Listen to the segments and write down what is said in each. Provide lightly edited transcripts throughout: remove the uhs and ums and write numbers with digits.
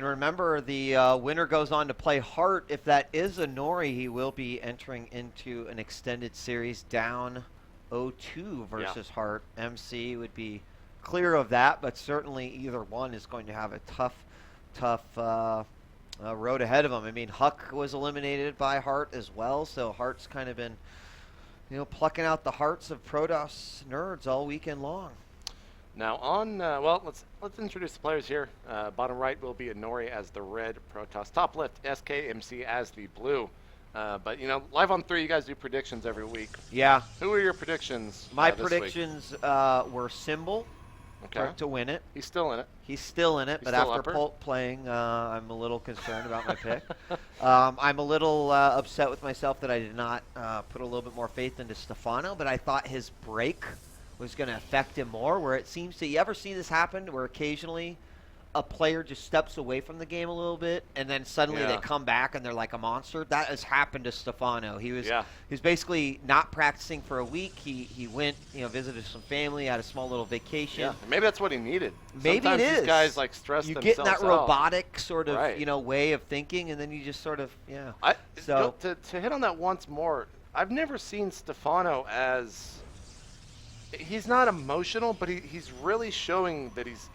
remember, the winner goes on to play Hart. If that is Inori, he will be entering into an extended series down 0-2 versus Hart. MC would be clear of that, but certainly either one is going to have a tough road ahead of him. I mean, Huck was eliminated by Hart as well, so Hart's kind of been, plucking out the hearts of Protoss nerds all weekend long. Now on, well, let's introduce the players here. Bottom right will be Inori as the red Protoss. Top left, SKMC as the blue. But, live on 3, you guys do predictions every week. Yeah. Who are your predictions My this predictions were Symbol to win it. He's still in it. He's still in it, but after Pult playing, I'm a little concerned about my pick. I'm a little upset with myself that I did not put a little bit more faith into Stefano, but I thought his break was going to affect him more, where it seems to, you ever see this happen, where occasionally a player just steps away from the game a little bit, and then suddenly they come back and they're like a monster? That has happened to Stefano. He was basically not practicing for a week. He went, visited some family, had a small little vacation. Yeah, maybe that's what he needed. Maybe Sometimes it is. These guys like stress themselves out. You get in that robotic sort of, way of thinking, and then you just sort of, So to hit on that once more, I've never seen Stefano as, he's not emotional, but he's really showing that he's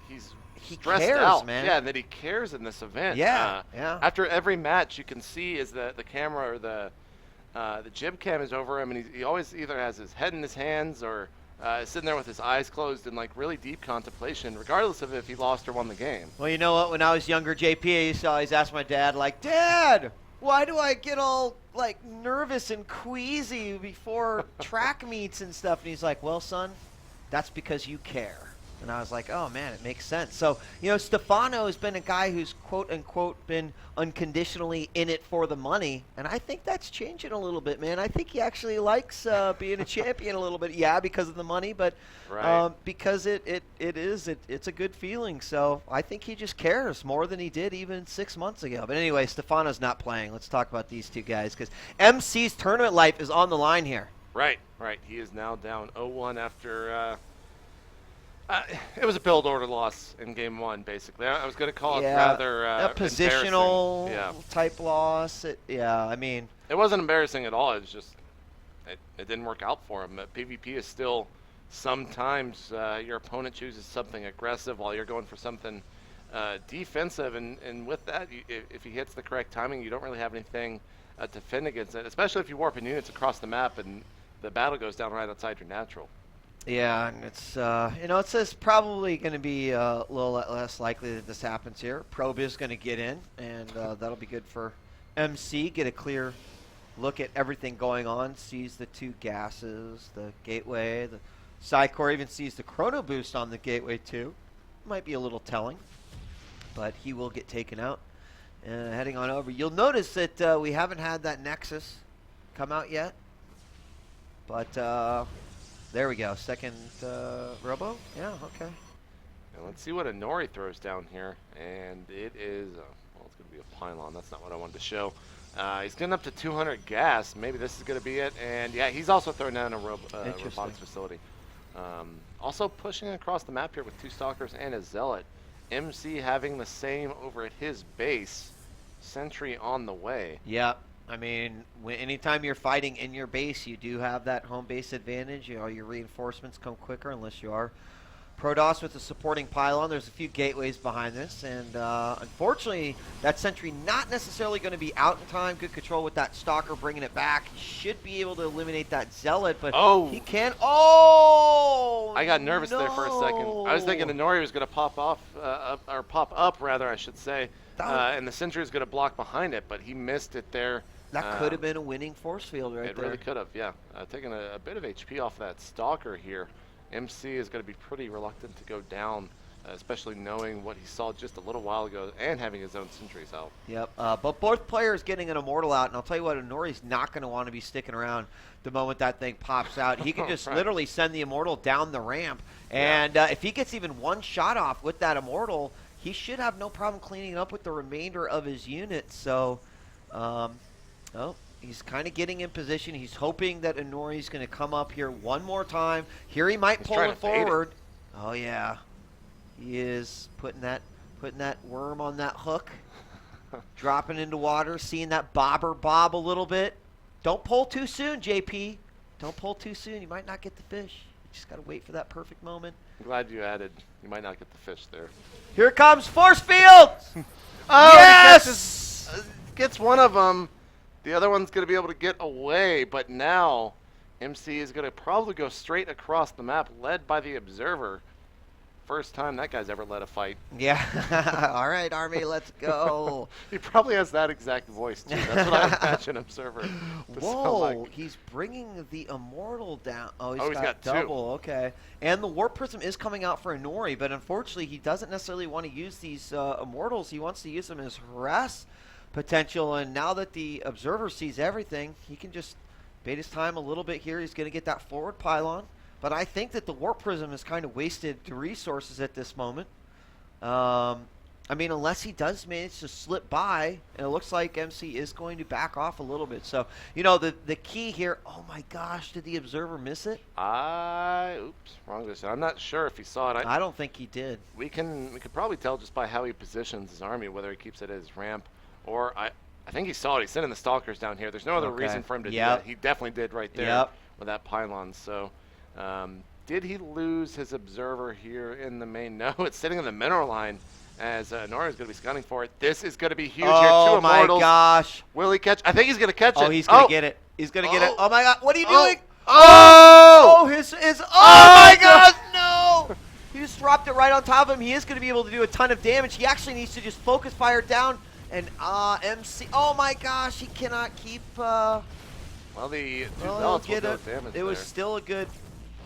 stressed out, man. Yeah, that he cares in this event. Yeah. After every match, you can see is the camera or the jib cam is over him, and he always either has his head in his hands or sitting there with his eyes closed in like really deep contemplation, regardless of if he lost or won the game. Well, you know what? When I was younger, JP, I used to always ask my dad, like, Dad, why do I get all like nervous and queasy before track meets and stuff? And he's like, well, son, that's because you care. And I was like, oh, man, it makes sense. So, Stefano has been a guy who's, quote-unquote, been unconditionally in it for the money. And I think that's changing a little bit, man. I think he actually likes being a champion a little bit. Yeah, because of the money, but because it's a good feeling. So I think he just cares more than he did even 6 months ago. But anyway, Stefano's not playing. Let's talk about these two guys, because MC's tournament life is on the line here. Right. He is now down 0-1 after... it was a build order loss in game 1, basically. I was going to call it rather a positional type loss. I mean, it wasn't embarrassing at all. It was just it didn't work out for him. But PvP is still sometimes your opponent chooses something aggressive while you're going for something defensive, and with that, if he hits the correct timing, you don't really have anything to defend against it. Especially if you warp in units across the map and the battle goes down right outside your natural. Yeah, and it's it's probably going to be a little less likely that this happens here. Probe is going to get in, and that'll be good for MC. Get a clear look at everything going on. Sees the two gases, the gateway, the Psycore, even sees the chrono boost on the gateway too. Might be a little telling, but he will get taken out. Heading on over. You'll notice that we haven't had that Nexus come out yet, but... there we go. Second robo? Yeah, okay. Now let's see what Inori throws down here. And it is, well, it's going to be a pylon. That's not what I wanted to show. He's getting up to 200 gas. Maybe this is going to be it. And yeah, he's also throwing down a robotics facility. Also pushing across the map here with 2 Stalkers and a Zealot. MC having the same over at his base. Sentry on the way. Yeah. I mean, anytime you're fighting in your base, you do have that home base advantage. Your reinforcements come quicker unless you are Protoss with a supporting pylon. There's a few gateways behind this, and unfortunately, that sentry not necessarily going to be out in time. Good control with that Stalker bringing it back. He should be able to eliminate that Zealot, but he can't. Oh! I got nervous there for a second. I was thinking Inori was going to pop off, or pop up, rather, I should say. And the sentry is going to block behind it, but he missed it there. That could have been a winning force field right there. It really could have, yeah. Taking a bit of HP off that Stalker here. MC is going to be pretty reluctant to go down, especially knowing what he saw just a little while ago and having his own sentries out. Yep, but both players getting an Immortal out, and I'll tell you what, Inori's not going to want to be sticking around the moment that thing pops out. He can just literally send the Immortal down the ramp, and if he gets even one shot off with that Immortal, he should have no problem cleaning up with the remainder of his unit. So, he's kind of getting in position. He's hoping that Inori's going to come up here one more time. Here he might pull it forward. Oh, yeah. He is putting that putting that worm on that hook, dropping into water, seeing that bobber bob a little bit. Don't pull too soon, JP. Don't pull too soon. You might not get the fish. You just got to wait for that perfect moment. I'm glad you added. You might not get the fish there. Here it comes, force field! Oh, yes! He gets one of them. The other one's going to be able to get away, but now MC is going to probably go straight across the map, led by the observer. First time that guy's ever led a fight. Yeah. All right, Army, let's go. He probably has that exact voice, too. That's what I imagine Observer. Whoa, like. he's bringing the Immortal down. Oh, he's got double. Okay. And the Warp Prism is coming out for Inori, but unfortunately he doesn't necessarily want to use these Immortals. He wants to use them as harass potential, and now that the Observer sees everything, he can just bait his time a little bit here. He's going to get that forward pylon. But I think that the Warp Prism has kind of wasted the resources at this moment. I mean, unless he does manage to slip by, and it looks like MC is going to back off a little bit. So, you know, the key here, oh my gosh, did the Observer miss it? Oops, wrong decision. I'm not sure if he saw it. I don't think he did. We could probably tell just by how he positions his army, whether he keeps it at his ramp, or I think he saw it. He's sending the Stalkers down here. There's no other reason for him to do that. He definitely did right there with that pylon. So. Did he lose his observer here in the main? No, it's sitting in the mineral line as Inori is going to be scouting for it. This is going to be huge here. Oh, my gosh. Will he catch? I think he's going to catch it. Oh, he's going to get it. He's going to get it. Oh, my God. What are you doing? Oh, my gosh, no. He just dropped it right on top of him. He is going to be able to do a ton of damage. He actually needs to just focus fire down. And MC, oh, my gosh, he cannot keep. Well, the balance will go damage It was still a good.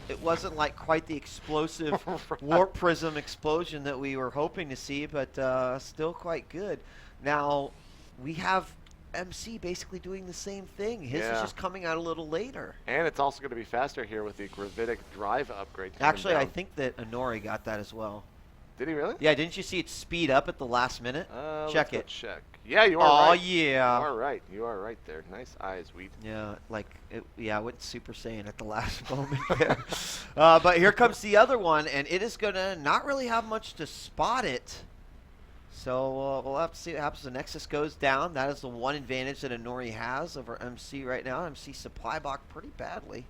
It wasn't like quite the explosive Warp Prism explosion that we were hoping to see, but still quite good. Now, we have MC basically doing the same thing. His is just coming out a little later. And it's also going to be faster here with the gravitic drive upgrade. Actually, I think that Inori got that as well. Did he really? Yeah, didn't you see it speed up at the last minute? Check it. Check. Yeah, you are right. Oh, yeah. You are right. You are right there. Nice eyes, Wheat. Yeah, I went Super Saiyan at the last moment there. But here comes the other one, and it is going to not really have much to spot it. So we'll have to see what happens. The Nexus goes down. That is the one advantage that Inori has over MC right now. MC supply block pretty badly.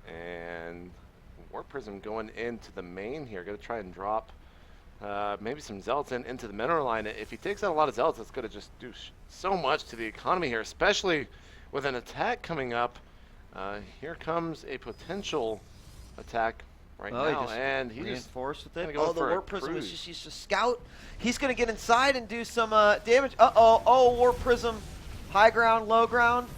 And Warp Prism going into the main here. Going to try and drop maybe some Zealots into the mineral line. If he takes out a lot of Zealots, it's going to just do so much to the economy here, especially with an attack coming up. Here comes a potential attack now, and he reinforced with it. Go the Warp Prism is just used to scout. He's going to get inside and do some damage. Warp Prism, high ground, low ground.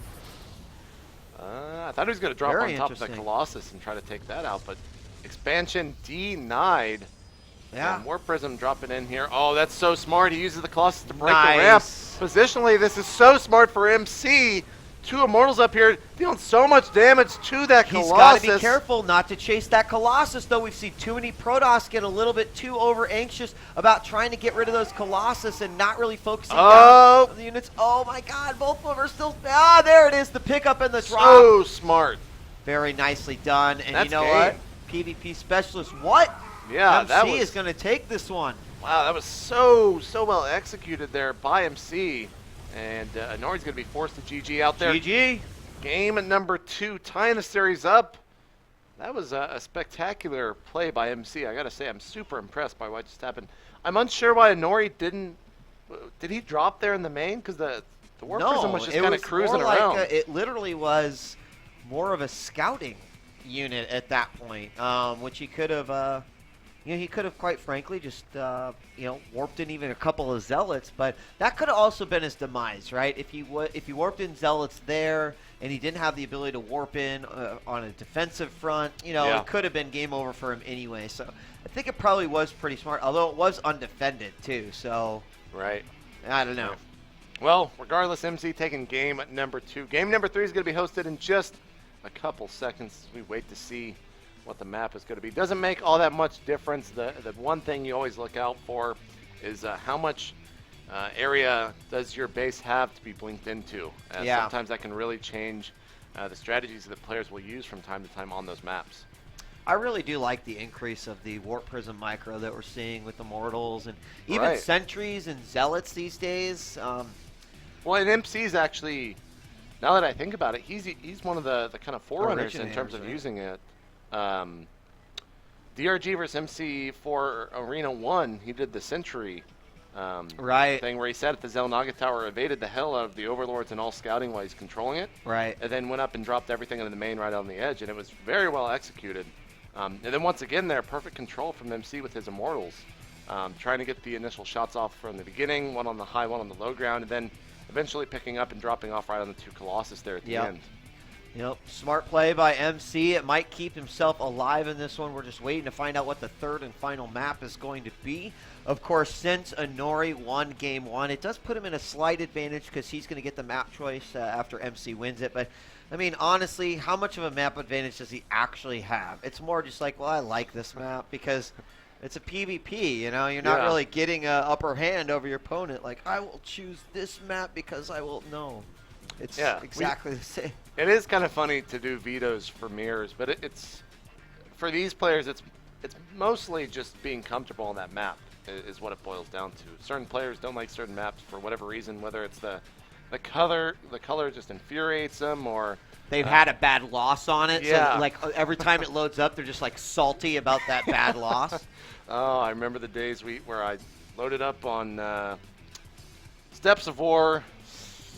I thought he was going to drop on top of the Colossus and try to take that out, but expansion denied. Yeah. And Warp Prism dropping in here. Oh, that's so smart. He uses the Colossus to break the ramp. Positionally, this is so smart for MC. Two Immortals up here dealing so much damage to that Colossus. He's got to be careful not to chase that Colossus, though. We've seen too many Protoss get a little bit too over anxious about trying to get rid of those Colossus and not really focusing down on the units. Oh, my God. Both of them are still. There it is. The pickup and the drop. So smart. Very nicely done. And that's you know what? PvP specialist. What? Yeah, MC is going to take this one. Wow, that was so well executed there by MC. And Inori's going to be forced to GG out there. GG. Game at number 2, tying the series up. That was a spectacular play by MC. I got to say, I'm super impressed by what just happened. I'm unsure why Inori didn't. Did he drop there in the main? Because the Warp Prism was just kind of cruising around. It literally was more of a scouting unit at that point, which he could have. He could have, quite frankly, just warped in even a couple of Zealots, but that could have also been his demise, right? If he warped in Zealots there and he didn't have the ability to warp in on a defensive front, it could have been game over for him anyway. So I think it probably was pretty smart, although it was undefended too. So right, I don't know. Well, regardless, MC taking game at number 2. Game number 3 is going to be hosted in just a couple seconds as we wait to see what the map is going to be. Doesn't make all that much difference. The one thing you always look out for is how much area does your base have to be blinked into. Sometimes that can really change the strategies that players will use from time to time on those maps. I really do like the increase of the Warp Prism Micro that we're seeing with Immortals and even Right. Sentries and Zealots these days. Well, and MC's actually, now that I think about it, he's one of the kind of forerunners in terms of Originators, right? using it. DRG versus MC for Arena 1, he did the Sentry Right. thing where he sat at the Xel'Naga Tower, evaded the hell out of the Overlords and all scouting while he's controlling it, Right. and then went up and dropped everything into the main right on the edge, and it was very well executed. And then once again there, perfect control from MC with his Immortals, trying to get the initial shots off from the beginning, one on the high, one on the low ground, and then eventually picking up and dropping off right on the 2 Colossus there at the end. Yep, smart play by MC. It might keep himself alive in this one. We're just waiting to find out what the third and final map is going to be. Of course, since Inori won Game 1, it does put him in a slight advantage because he's going to get the map choice after MC wins it. But, I mean, honestly, how much of a map advantage does he actually have? It's more just like, well, I like this map because it's a PvP, you know? You're not really getting an upper hand over your opponent. Like, I will choose this map because I will know. It's exactly the same. It is kind of funny to do vetoes for mirrors, but it's for these players, it's mostly just being comfortable on that map is what it boils down to. Certain players don't like certain maps for whatever reason, whether it's the color just infuriates them, or they've had a bad loss on it. Yeah. So, like, every time it loads up, they're just, like, salty about that bad loss. Oh, I remember the days where I loaded up on Steps of War,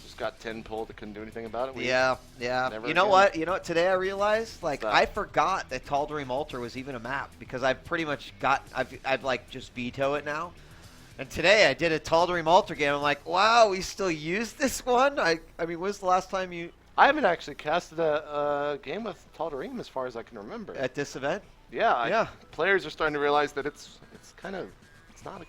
just got 10 pulled, couldn't do anything about it. Yeah. You know what? Today I realized, like, I forgot that Tal'Darim Altar was even a map because I've pretty much I've like just veto it now. And today I did a Tal'Darim Altar game. I'm like, wow, we still use this one? I mean, when's the last time you... I haven't actually casted a game with Tal'Darim as far as I can remember. At this event? Yeah. Players are starting to realize that it's not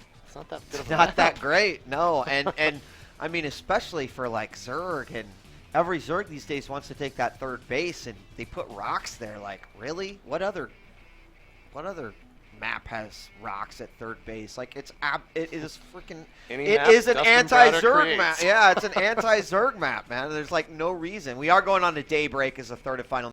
that good of a Not map. that great, no. And I mean, especially for like Zerg, and every Zerg these days wants to take that third base, and they put rocks there. Like, really? What other map has rocks at third base? Like, it is freaking. It is an anti-Zerg map. Yeah, it's an anti-Zerg map, man. There's like no reason. We are going on to Daybreak as a third and final.